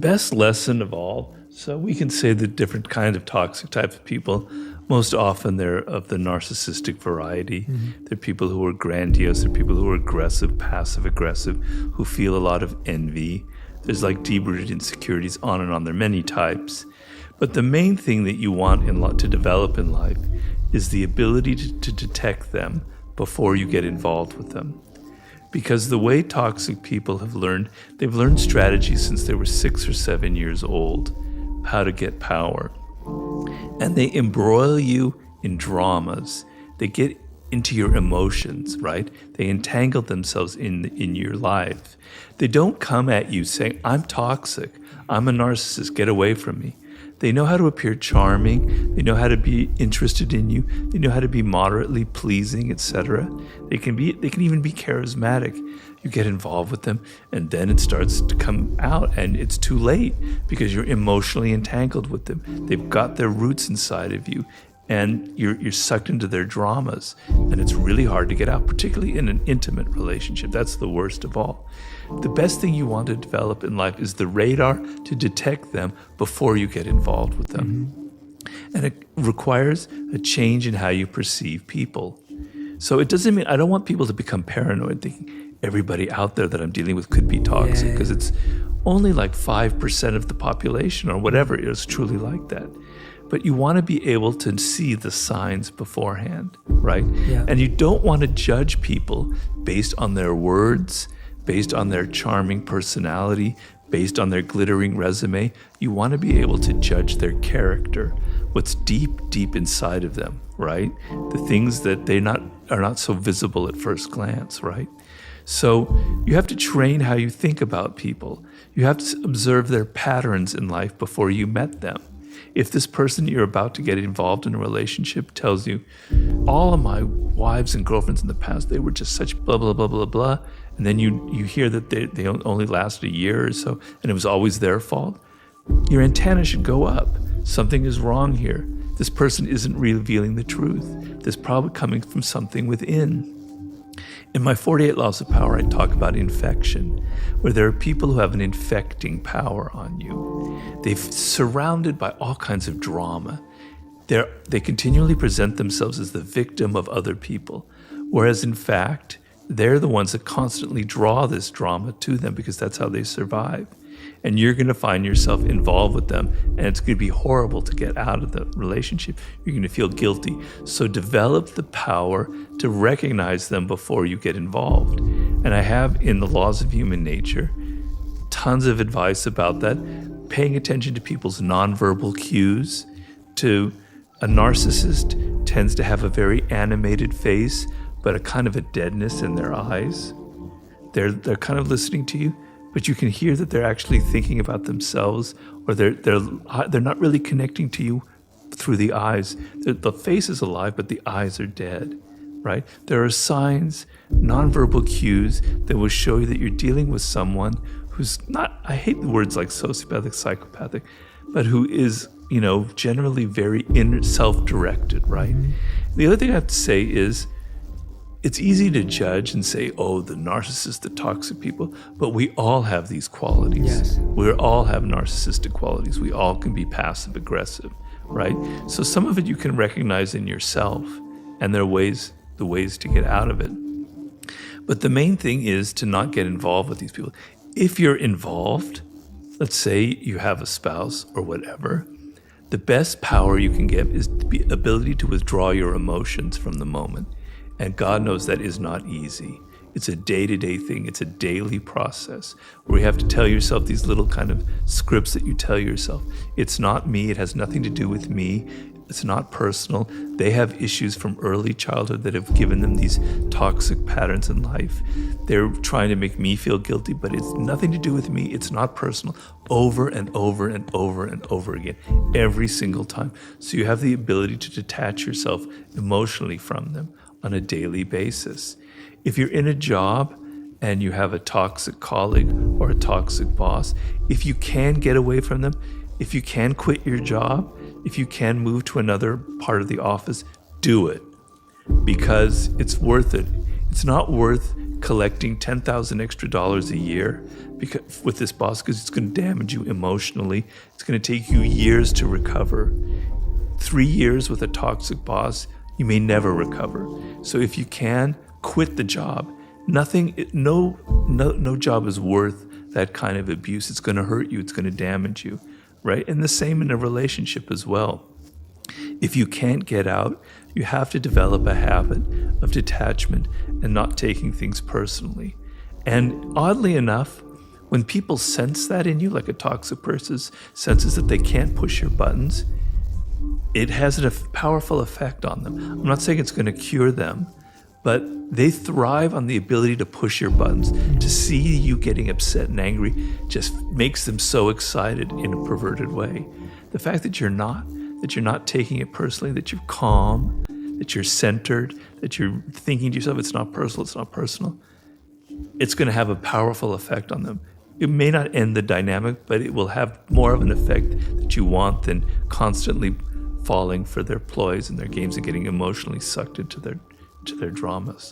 best lesson of all, so we can say the different kind of toxic types of people, most often they're of the narcissistic variety. They're people who are grandiose, they're people who are aggressive, passive aggressive, who feel a lot of envy. There's like deep-rooted insecurities, on and on. There are many types. But the main thing that you want to develop in life is the ability to detect them before you get involved with them. Because the way toxic people have learned, they've learned strategies since they were 6 or 7 years old, how to get power. And they embroil you in dramas. They get into your emotions, right? They entangle themselves in your life. They don't come at you saying, I'm toxic, I'm a narcissist, get away from me. They know how to appear charming, they know how to be interested in you, they know how to be moderately pleasing, etc. They can even be charismatic. You get involved with them, and then it starts to come out, and it's too late because you're emotionally entangled with them. They've got their roots inside of you, and you're sucked into their dramas, and it's really hard to get out, particularly in an intimate relationship. That's the worst of all. The best thing you want to develop in life is the radar to detect them before you get involved with them. And it requires a change in how you perceive people. So it doesn't mean, I don't want people to become paranoid, thinking everybody out there that I'm dealing with could be toxic, because it's only like 5% of the population or whatever is truly like that. But you want to be able to see the signs beforehand, right? Yeah. And you don't want to judge people based on their words, based on their charming personality, based on their glittering resume. You want to be able to judge their character, what's deep, deep inside of them, right? The things that are not so visible at first glance, right? So you have to train how you think about people. You have to observe their patterns in life before you met them. If this person you're about to get involved in a relationship tells you, all of my wives and girlfriends in the past, they were just such blah, blah, blah, blah, blah, and then you hear that they only lasted a year or so, and it was always their fault, your antenna should go up. Something is wrong here. This person isn't revealing the truth. This probably coming from something within. In my 48 Laws of Power, I talk about infection, where there are people who have an infecting power on you. They're surrounded by all kinds of drama. They continually present themselves as the victim of other people, whereas in fact, they're the ones that constantly draw this drama to them because that's how they survive. And you're going to find yourself involved with them, and it's going to be horrible to get out of the relationship. You're going to feel guilty. So develop the power to recognize them before you get involved. And I have, in the Laws of Human Nature, tons of advice about that. Paying attention to people's nonverbal cues. A narcissist tends to have a very animated face, but a kind of a deadness in their eyes. They're kind of listening to you, but you can hear that they're actually thinking about themselves, or they're not really connecting to you through the eyes. The face is alive, but the eyes are dead, right? There are signs, nonverbal cues that will show you that you're dealing with someone who's not, I hate the words like sociopathic, psychopathic, but who is, generally very self-directed, right? The other thing I have to say is, it's easy to judge and say, oh, the narcissist, the toxic people, but we all have these qualities. Yes. We all have narcissistic qualities. We all can be passive aggressive, right? So some of it you can recognize in yourself, and there are the ways to get out of it. But the main thing is to not get involved with these people. If you're involved, let's say you have a spouse or whatever, the best power you can get is the ability to withdraw your emotions from the moment. And God knows that is not easy. It's a day-to-day thing. It's a daily process where you have to tell yourself these little kind of scripts that you tell yourself. It's not me. It has nothing to do with me. It's not personal. They have issues from early childhood that have given them these toxic patterns in life. They're trying to make me feel guilty, but it's nothing to do with me. It's not personal. Over and over and over and over again, every single time. So you have the ability to detach yourself emotionally from them on a daily basis. If you're in a job and you have a toxic colleague or a toxic boss, if you can get away from them, if you can quit your job, if you can move to another part of the office, do it, because it's worth it. It's not worth collecting $10,000 extra a year with this boss because it's going to damage you emotionally. It's going to take you years to recover. 3 years with a toxic boss, you may never recover. So if you can, quit the job. No job is worth that kind of abuse. It's going to hurt you. It's going to damage you, right? And the same in a relationship as well. If you can't get out, you have to develop a habit of detachment and not taking things personally. And oddly enough, when people sense that in you, like a toxic person senses that they can't push your buttons, it has a powerful effect on them. I'm not saying it's going to cure them, but they thrive on the ability to push your buttons. To see you getting upset and angry just makes them so excited in a perverted way. The fact that you're not taking it personally, that you're calm, that you're centered, that you're thinking to yourself, it's not personal, it's going to have a powerful effect on them. It may not end the dynamic, but it will have more of an effect that you want than constantly falling for their ploys and their games and getting emotionally sucked into their dramas.